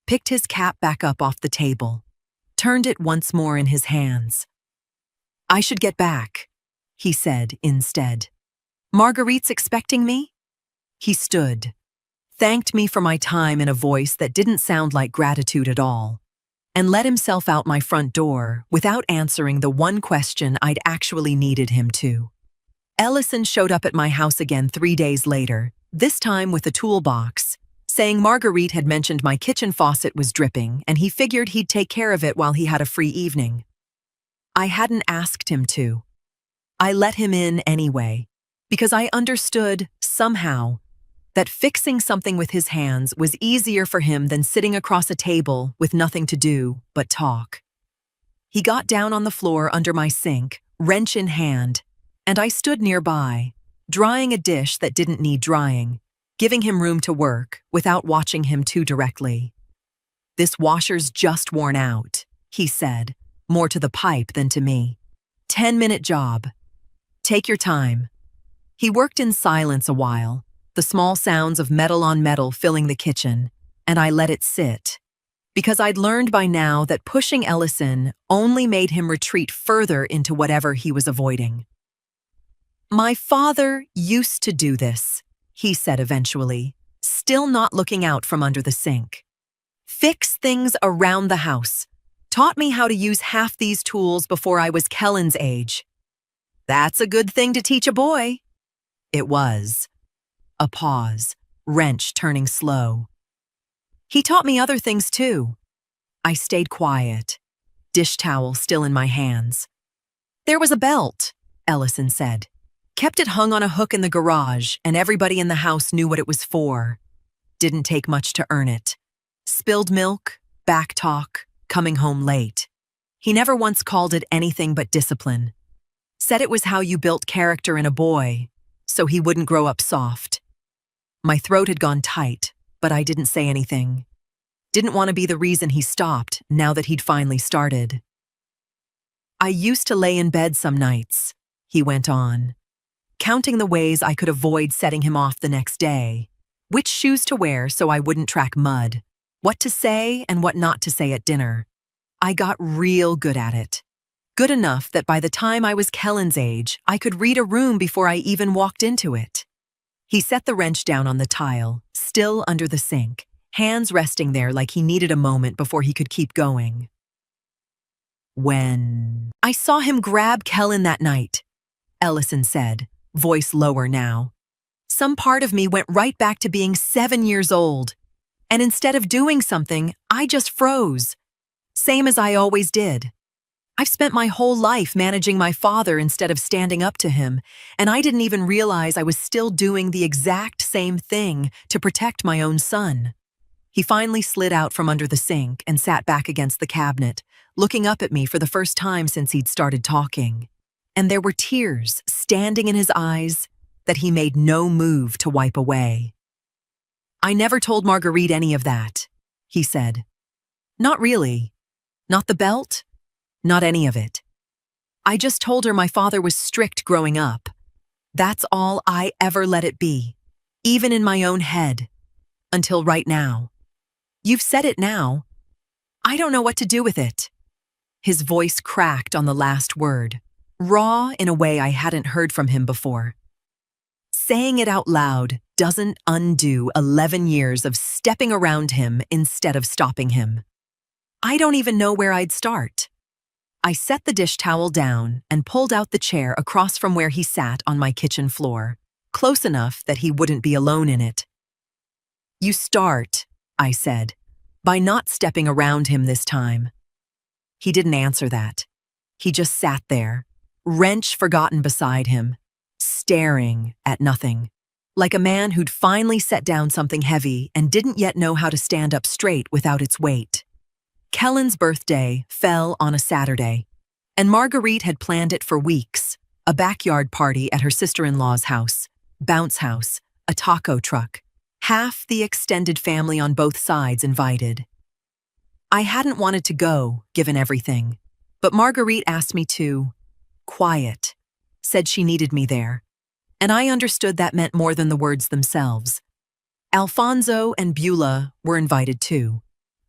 picked his cap back up off the table, turned it once more in his hands. "I should get back," he said instead. "Marguerite's expecting me?" He stood, thanked me for my time in a voice that didn't sound like gratitude at all, and let himself out my front door without answering the one question I'd actually needed him to. Ellison showed up at my house again 3 days later, this time with a toolbox, saying Marguerite had mentioned my kitchen faucet was dripping and he figured he'd take care of it while he had a free evening. I hadn't asked him to. I let him in anyway, because I understood, somehow, that fixing something with his hands was easier for him than sitting across a table with nothing to do but talk. He got down on the floor under my sink, wrench in hand, and I stood nearby, drying a dish that didn't need drying, giving him room to work without watching him too directly. "This washer's just worn out," he said, more to the pipe than to me. 10-minute job. Take your time." He worked in silence a while, the small sounds of metal on metal filling the kitchen, and I let it sit. Because I'd learned by now that pushing Ellison only made him retreat further into whatever he was avoiding. "My father used to do this," he said eventually, still not looking out from under the sink. "Fix things around the house. Taught me how to use half these tools before I was Kellen's age." "That's a good thing to teach a boy." It was. A pause, wrench turning slow. "He taught me other things too." I stayed quiet, dish towel still in my hands. "There was a belt," Ellison said. "Kept it hung on a hook in the garage, and everybody in the house knew what it was for. Didn't take much to earn it. Spilled milk, back talk, coming home late. He never once called it anything but discipline. Said it was how you built character in a boy, so he wouldn't grow up soft." My throat had gone tight, but I didn't say anything. Didn't want to be the reason he stopped now that he'd finally started. "I used to lay in bed some nights," he went on, counting the ways I could avoid setting him off the next day, which shoes to wear so I wouldn't track mud, what to say and what not to say at dinner. I got real good at it. Good enough that by the time I was Kellen's age, I could read a room before I even walked into it. He set the wrench down on the tile, still under the sink, hands resting there like he needed a moment before he could keep going. "When I saw him grab Kellen that night," Ellison said, voice lower now, "some part of me went right back to being 7 years old. And instead of doing something, I just froze. Same as I always did. I've spent my whole life managing my father instead of standing up to him, and I didn't even realize I was still doing the exact same thing to protect my own son." He finally slid out from under the sink and sat back against the cabinet, looking up at me for the first time since he'd started talking. And there were tears standing in his eyes that he made no move to wipe away. "I never told Marguerite any of that," he said. "Not really. Not the belt. Not any of it. I just told her my father was strict growing up. That's all I ever let it be, even in my own head. Until right now. You've said it now. I don't know what to do with it." His voice cracked on the last word, raw in a way I hadn't heard from him before. Saying it out loud doesn't undo 11 years of stepping around him instead of stopping him. I don't even know where I'd start. I set the dish towel down and pulled out the chair across from where he sat on my kitchen floor, close enough that he wouldn't be alone in it. "You start," I said, "by not stepping around him this time." He didn't answer that. He just sat there, wrench forgotten beside him, staring at nothing, like a man who'd finally set down something heavy and didn't yet know how to stand up straight without its weight. Kellen's birthday fell on a Saturday, and Marguerite had planned it for weeks, a backyard party at her sister-in-law's house, bounce house, a taco truck, half the extended family on both sides invited. I hadn't wanted to go, given everything, but Marguerite asked me to, quiet, said she needed me there, and I understood that meant more than the words themselves. Alfonso and Beulah were invited too.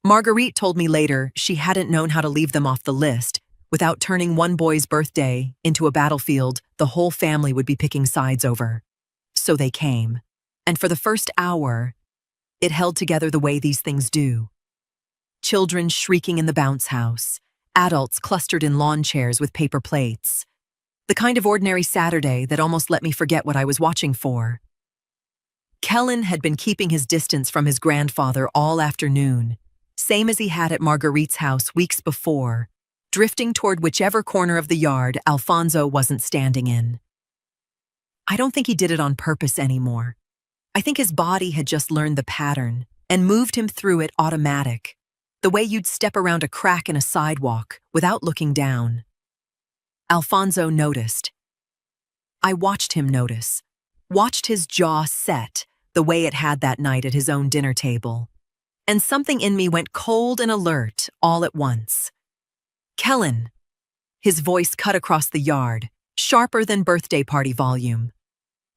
Marguerite told me later she hadn't known how to leave them off the list without turning one boy's birthday into a battlefield the whole family would be picking sides over. So they came, and for the first hour, it held together the way these things do. Children shrieking in the bounce house, adults clustered in lawn chairs with paper plates. The kind of ordinary Saturday that almost let me forget what I was watching for. Kellen had been keeping his distance from his grandfather all afternoon, same as he had at Marguerite's house weeks before, drifting toward whichever corner of the yard Alfonso wasn't standing in. I don't think he did it on purpose anymore. I think his body had just learned the pattern and moved him through it automatic, the way you'd step around a crack in a sidewalk without looking down. Alfonso noticed. I watched him notice, watched his jaw set the way it had that night at his own dinner table, and something in me went cold and alert all at once. Kellen. His voice cut across the yard, sharper than birthday party volume.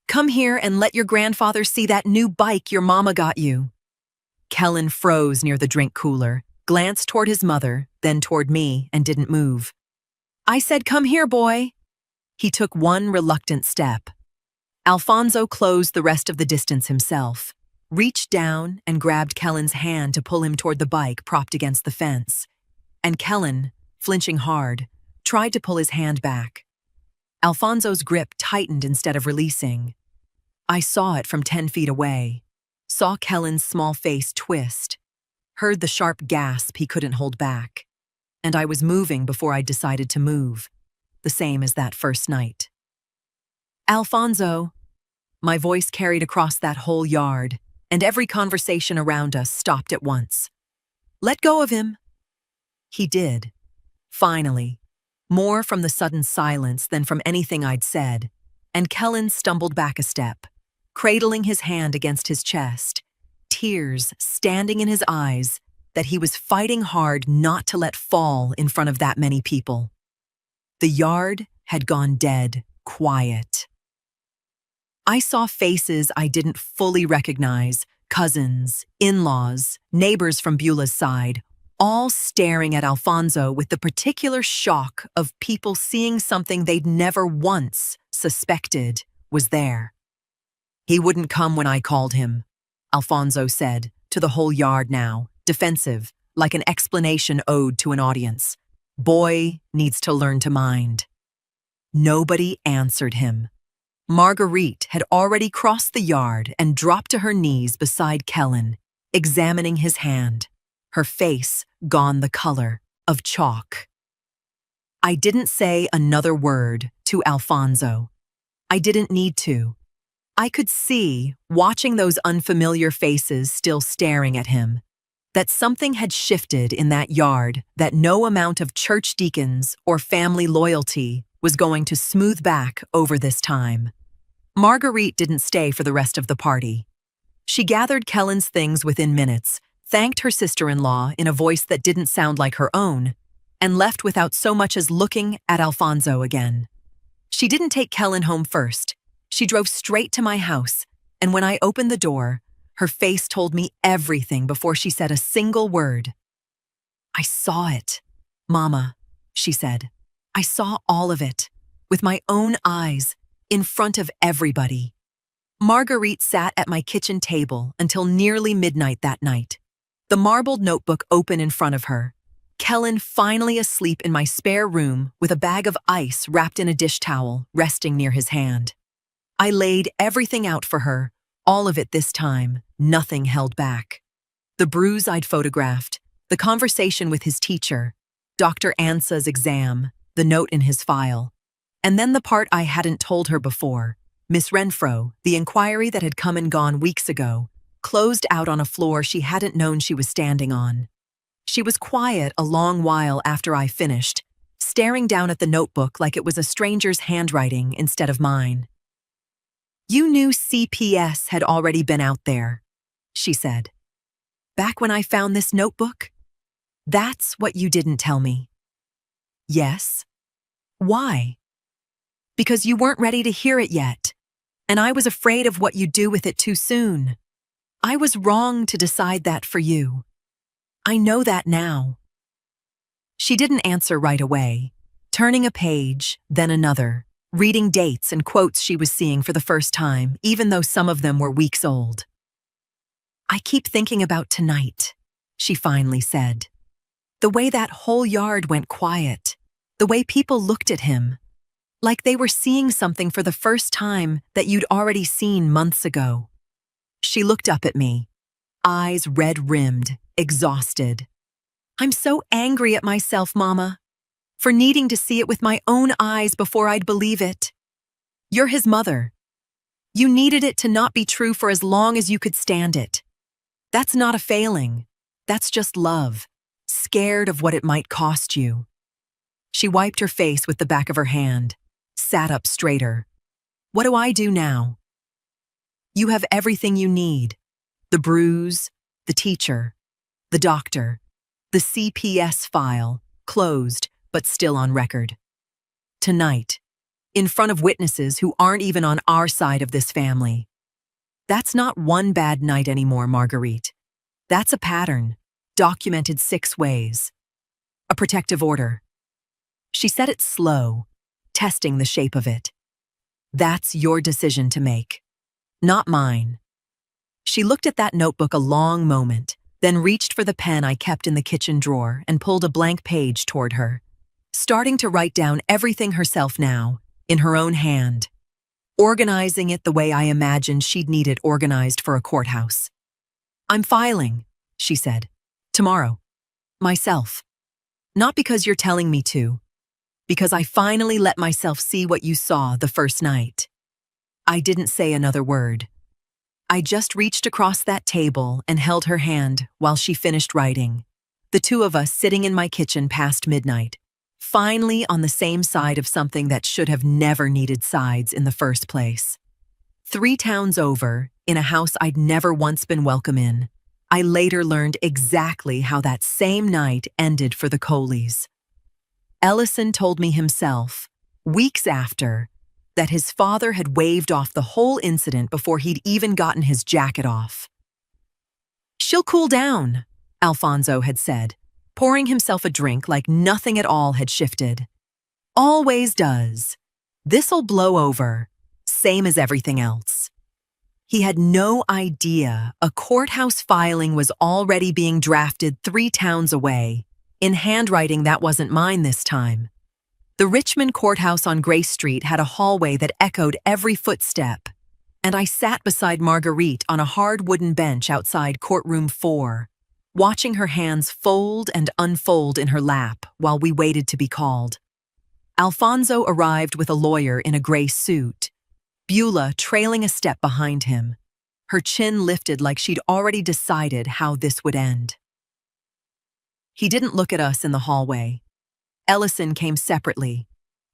Come here and let your grandfather see that new bike your mama got you. Kellen froze near the drink cooler, glanced toward his mother, then toward me, and didn't move. I said, come here, boy. He took one reluctant step. Alfonso closed the rest of the distance himself, reached down and grabbed Kellen's hand to pull him toward the bike propped against the fence. And Kellen, flinching hard, tried to pull his hand back. Alfonso's grip tightened instead of releasing. I saw it from 10 feet away, saw Kellen's small face twist, heard the sharp gasp he couldn't hold back, and I was moving before I decided to move, the same as that first night. Alfonso, my voice carried across that whole yard, and every conversation around us stopped at once. Let go of him. He did, finally, more from the sudden silence than from anything I'd said, and Kellen stumbled back a step, cradling his hand against his chest, tears standing in his eyes that he was fighting hard not to let fall in front of that many people. The yard had gone dead quiet. I saw faces I didn't fully recognize, cousins, in-laws, neighbors from Beulah's side, all staring at Alfonso with the particular shock of people seeing something they'd never once suspected was there. He wouldn't come when I called him, Alfonso said, to the whole yard now, defensive, like an explanation ode to an audience. Boy needs to learn to mind. Nobody answered him. Marguerite had already crossed the yard and dropped to her knees beside Kellen, examining his hand, her face gone the color of chalk. I didn't say another word to Alfonso. I didn't need to. I could see, watching those unfamiliar faces still staring at him, that something had shifted in that yard that no amount of church deacons or family loyalty was going to smooth back over this time. Marguerite didn't stay for the rest of the party. She gathered Kellen's things within minutes, thanked her sister-in-law in a voice that didn't sound like her own, and left without so much as looking at Alfonso again. She didn't take Kellen home first. She drove straight to my house, and when I opened the door, her face told me everything before she said a single word. I saw it, Mama, she said. I saw all of it, with my own eyes, in front of everybody. Marguerite sat at my kitchen table until nearly midnight that night, the marbled notebook open in front of her. Kellen finally asleep in my spare room with a bag of ice wrapped in a dish towel resting near his hand. I laid everything out for her, all of it this time, nothing held back. The bruise I'd photographed, the conversation with his teacher, Dr. Ansa's exam, the note in his file, and then the part I hadn't told her before, Miss Renfro, the inquiry that had come and gone weeks ago, closed out on a floor she hadn't known she was standing on. She was quiet a long while after I finished, staring down at the notebook like it was a stranger's handwriting instead of mine. You knew CPS had already been out there, she said. Back when I found this notebook? That's what you didn't tell me. Yes. Why? Because you weren't ready to hear it yet, and I was afraid of what you'd do with it too soon. I was wrong to decide that for you. I know that now. She didn't answer right away, turning a page, then another, reading dates and quotes she was seeing for the first time, even though some of them were weeks old. I keep thinking about tonight, she finally said. The way that whole yard went quiet, the way people looked at him, like they were seeing something for the first time that you'd already seen months ago. She looked up at me, eyes red-rimmed, exhausted. "I'm so angry at myself, Mama, for needing to see it with my own eyes before I'd believe it. You're his mother. You needed it to not be true for as long as you could stand it. That's not a failing. That's just love, scared of what it might cost you." She wiped her face with the back of her hand, sat up straighter. "What do I do now?" "You have everything you need. The bruise, the teacher, the doctor, the CPS file, closed but still on record. Tonight, in front of witnesses who aren't even on our side of this family. That's not one bad night anymore, Marguerite. That's a pattern, documented 6 ways. A protective order." She said it slow, testing the shape of it. "That's your decision to make, not mine." She looked at that notebook a long moment, then reached for the pen I kept in the kitchen drawer and pulled a blank page toward her, starting to write down everything herself now, in her own hand, organizing it the way I imagined she'd need it organized for a courthouse. "I'm filing," she said. "Tomorrow. Myself. Not because you're telling me to, because I finally let myself see what you saw the first night." I didn't say another word. I just reached across that table and held her hand while she finished writing, the two of us sitting in my kitchen past midnight, finally on the same side of something that should have never needed sides in the first place. 3 towns over, in a house I'd never once been welcome in, I later learned exactly how that same night ended for the Coleys. Ellison told me himself, weeks after, that his father had waved off the whole incident before he'd even gotten his jacket off. "She'll cool down," Alfonso had said, pouring himself a drink like nothing at all had shifted. "Always does. This'll blow over, same as everything else." He had no idea a courthouse filing was already being drafted 3 towns away, in handwriting that wasn't mine this time. The Richmond courthouse on Grace Street had a hallway that echoed every footstep, and I sat beside Marguerite on a hard wooden bench outside courtroom 4, watching her hands fold and unfold in her lap while we waited to be called. Alfonso arrived with a lawyer in a gray suit, Beulah trailing a step behind him, her chin lifted like she'd already decided how this would end. He didn't look at us in the hallway. Ellison came separately,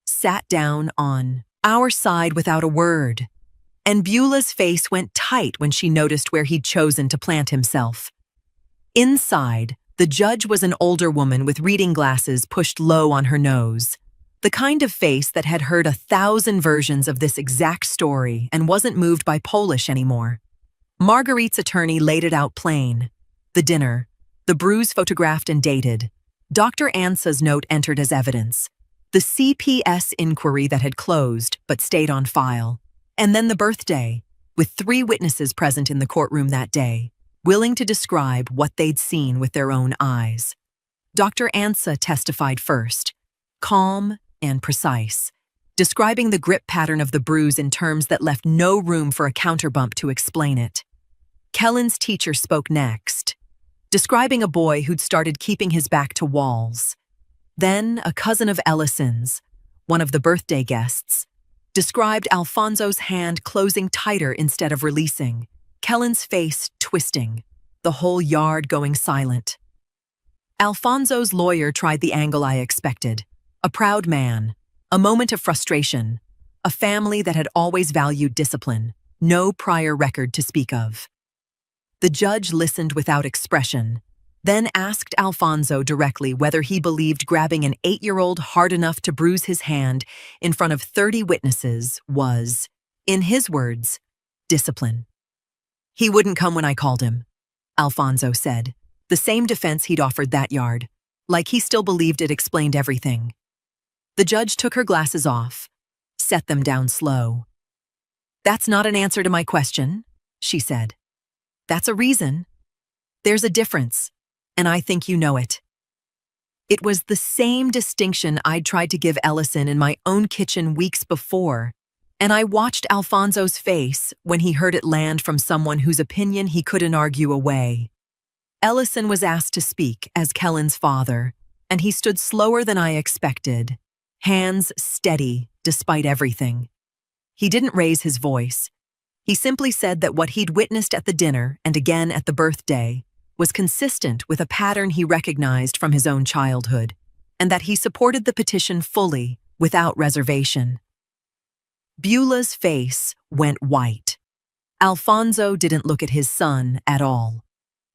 sat down on our side without a word, and Beulah's face went tight when she noticed where he'd chosen to plant himself. Inside, the judge was an older woman with reading glasses pushed low on her nose, the kind of face that had heard 1,000 versions of this exact story and wasn't moved by Polish anymore. Marguerite's attorney laid it out plain. The dinner, the bruise photographed and dated, Dr. Ansa's note entered as evidence, the CPS inquiry that had closed but stayed on file, and then the birthday, with 3 witnesses present in the courtroom that day, willing to describe what they'd seen with their own eyes. Dr. Ansa testified first, calm and precise, describing the grip pattern of the bruise in terms that left no room for a counterbump to explain it. Kellen's teacher spoke next, describing a boy who'd started keeping his back to walls. Then a cousin of Ellison's, one of the birthday guests, described Alfonso's hand closing tighter instead of releasing, Kellen's face twisting, the whole yard going silent. Alfonso's lawyer tried the angle I expected, a proud man, a moment of frustration, a family that had always valued discipline, no prior record to speak of. The judge listened without expression, then asked Alfonso directly whether he believed grabbing an 8-year-old hard enough to bruise his hand in front of 30 witnesses was, in his words, discipline. "He wouldn't come when I called him," Alfonso said, the same defense he'd offered that yard, like he still believed it explained everything. The judge took her glasses off, set them down slow. "That's not an answer to my question," she said. "That's a reason. There's a difference, and I think you know it." It was the same distinction I'd tried to give Ellison in my own kitchen weeks before, and I watched Alfonso's face when he heard it land from someone whose opinion he couldn't argue away. Ellison was asked to speak as Kellen's father, and he stood slower than I expected, hands steady despite everything. He didn't raise his voice. He simply said that what he'd witnessed at the dinner and again at the birthday was consistent with a pattern he recognized from his own childhood, and that he supported the petition fully, without reservation. Beulah's face went white. Alfonso didn't look at his son at all.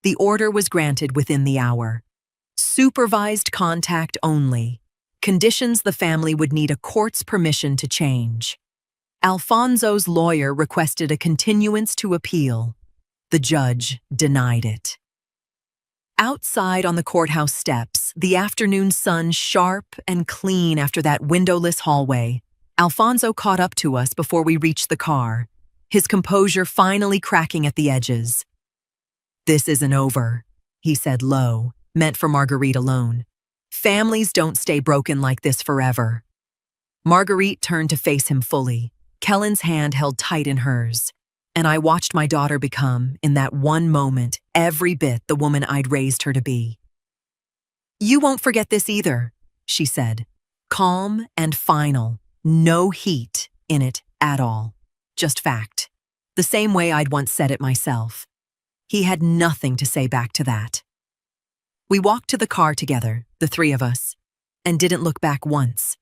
The order was granted within the hour. Supervised contact only, conditions the family would need a court's permission to change. Alfonso's lawyer requested a continuance to appeal. The judge denied it. Outside on the courthouse steps, the afternoon sun sharp and clean after that windowless hallway, Alfonso caught up to us before we reached the car, his composure finally cracking at the edges. "This isn't over," he said low, meant for Marguerite alone. "Families don't stay broken like this forever." Marguerite turned to face him fully, Kellen's hand held tight in hers, and I watched my daughter become, in that one moment, every bit the woman I'd raised her to be. "You won't forget this either," she said, calm and final, no heat in it at all, just fact, the same way I'd once said it myself. He had nothing to say back to that. We walked to the car together, the three of us, and didn't look back once.